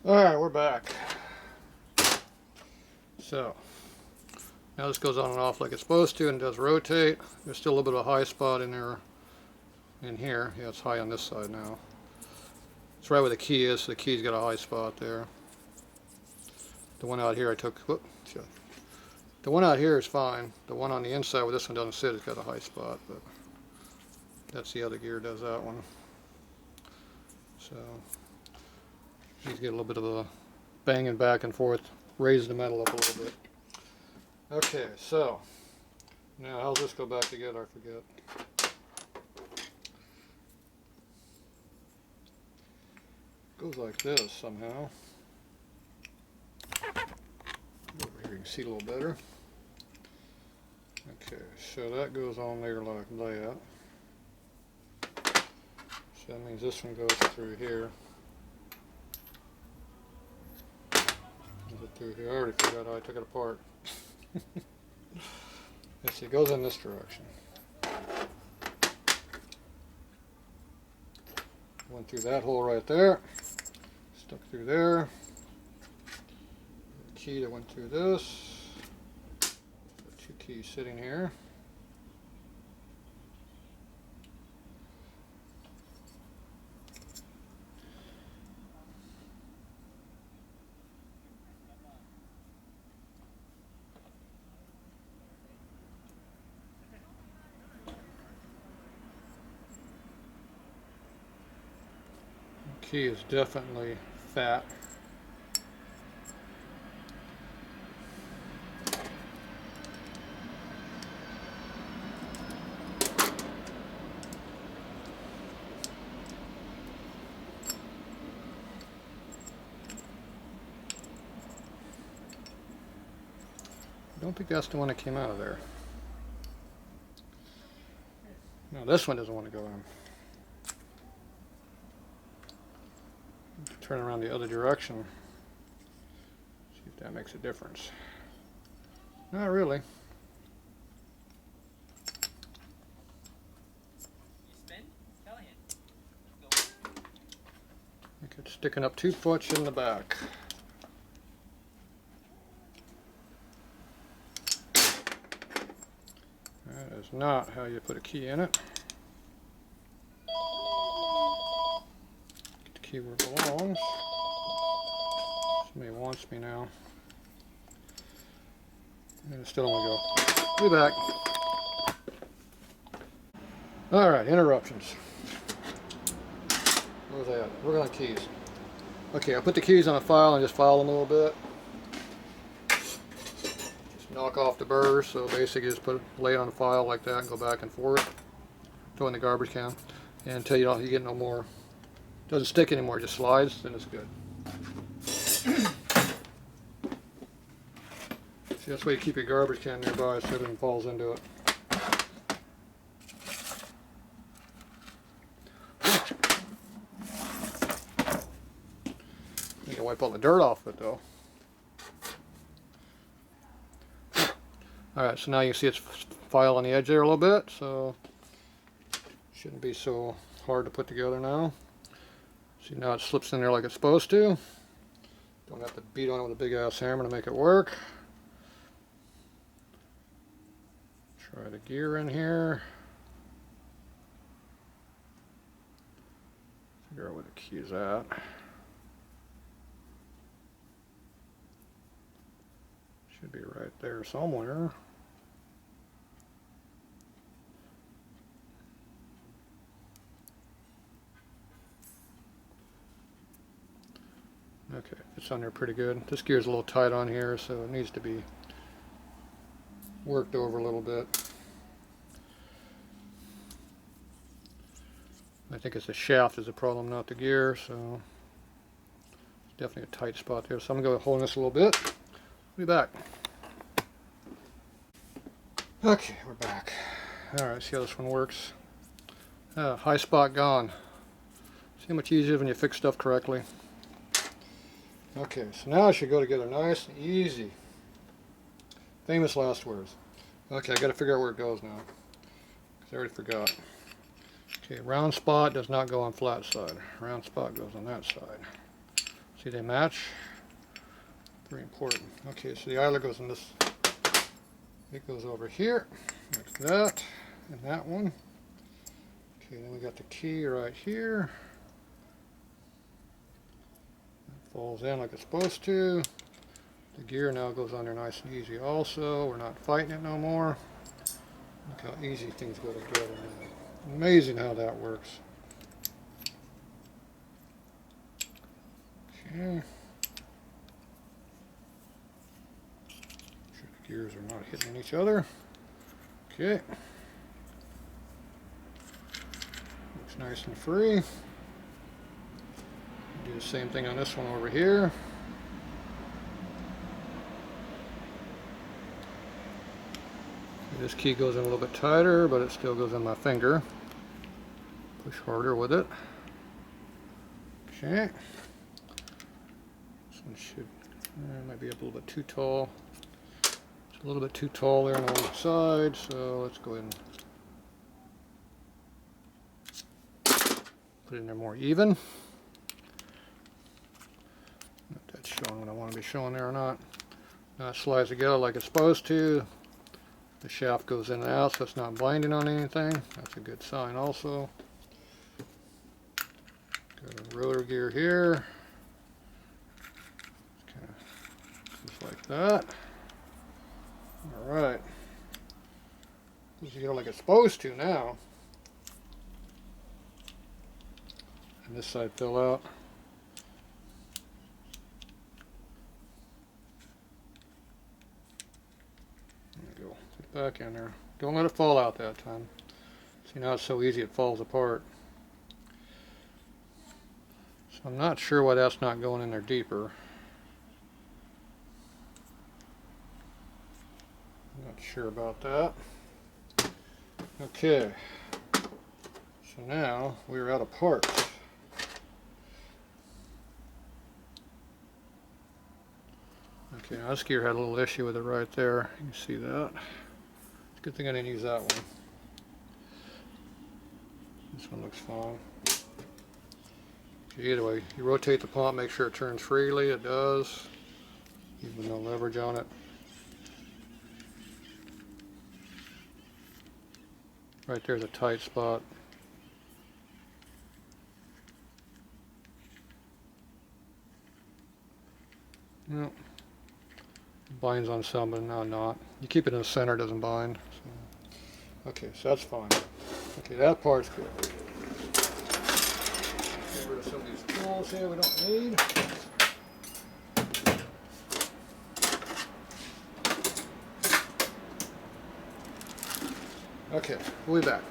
Alright, we're back. So, now this goes on and off like it's supposed to and does rotate. There's still a little bit of a high spot in there, in here. Yeah, it's high on this side now. It's right where the key is, so the key's got a high spot there. The one out here I took, whoop, the one out here is fine. The one on the inside where this one doesn't sit, it's got a high spot, but that's the other gear does that one. So, you get a little bit of a banging back and forth, raise the metal up a little bit. Okay, so now how's this go back together? I forget. Goes like this somehow. Over here you can see a little better. Okay, so that goes on there like that. So that means this one goes through here. Through here. I already forgot how I took it apart. Let's see, it goes in this direction. Went through that hole right there. Stuck through there. The key that went through this. Two keys sitting here. Key is definitely fat. I don't think that's the one that came out of there. No, this one doesn't want to go in. Turn around the other direction. See if that makes a difference. Not really. I think it's sticking up too much in the back. That is not how you put a key in it. Get the key where it belongs. Somebody wants me now. And it still don't want to go. Be back. Alright, interruptions. Where's that? We're on keys. Okay, I put the keys on a file and just file them a little bit. Just knock off the burrs, so basically just lay it on a file like that and go back and forth. Throw in the garbage can. And until you get no more, doesn't stick anymore, it just slides, then it's good. See, that's why you keep your garbage can nearby so everything falls into it. You can wipe all the dirt off it though. Alright, so now you can see it's file on the edge there a little bit, so shouldn't be so hard to put together now. See, now it slips in there like it's supposed to. Don't have to beat on it with a big ass hammer to make it work. Try the gear in here. Figure out where the key is at. Should be right there somewhere. Okay, it's on there pretty good. This gear's a little tight on here, so it needs to be worked over a little bit. I think it's the shaft is the problem, not the gear, so it's definitely a tight spot there. So I'm going to go hold this a little bit. Be back. Okay, we're back. Alright, see how this one works. High spot gone. See how much easier when you fix stuff correctly. Okay, so now it should go together nice and easy. Famous last words. Okay, I got to figure out where it goes now, because I already forgot. Okay, round spot does not go on flat side. Round spot goes on that side. See, they match. Very important. Okay, so the idler goes in this. It goes over here, like that, and that one. Okay, then we got the key right here. It falls in like it's supposed to. The gear now goes on there nice and easy also. We're not fighting it no more. Look how easy things go together now. Amazing how that works. Okay. Gears are not hitting each other. Okay. Looks nice and free. Do the same thing on this one over here. This key goes in a little bit tighter, but it still goes in my finger. Push harder with it. Okay. This one should, might be up a little bit too tall. A little bit too tall there on one side, so let's go ahead and put it in there more even. If that's showing what I want to be showing there or not. Now it slides together like it's supposed to. The shaft goes in and out, so it's not binding on anything. That's a good sign also. Got a rotor gear here. Kind of just like that. Alright, this is like it's supposed to now. And this side fell out. There you go, put it back in there. Don't let it fall out that time. See, now it's so easy it falls apart. So I'm not sure why that's not going in there deeper. Not sure about that. Okay, so now we're out of parts. Okay, now this gear had a little issue with it right there. You can see that. It's a good thing I didn't use that one. This one looks fine. Okay, either way, you rotate the pump, make sure it turns freely. It does, even no leverage on it. Right there's a tight spot. No. Binds on some, but now not. You keep it in the center, it doesn't bind. So. Okay, so that's fine. Okay, that part's good. Get rid of some of these tools here we don't need. Okay, we'll be back.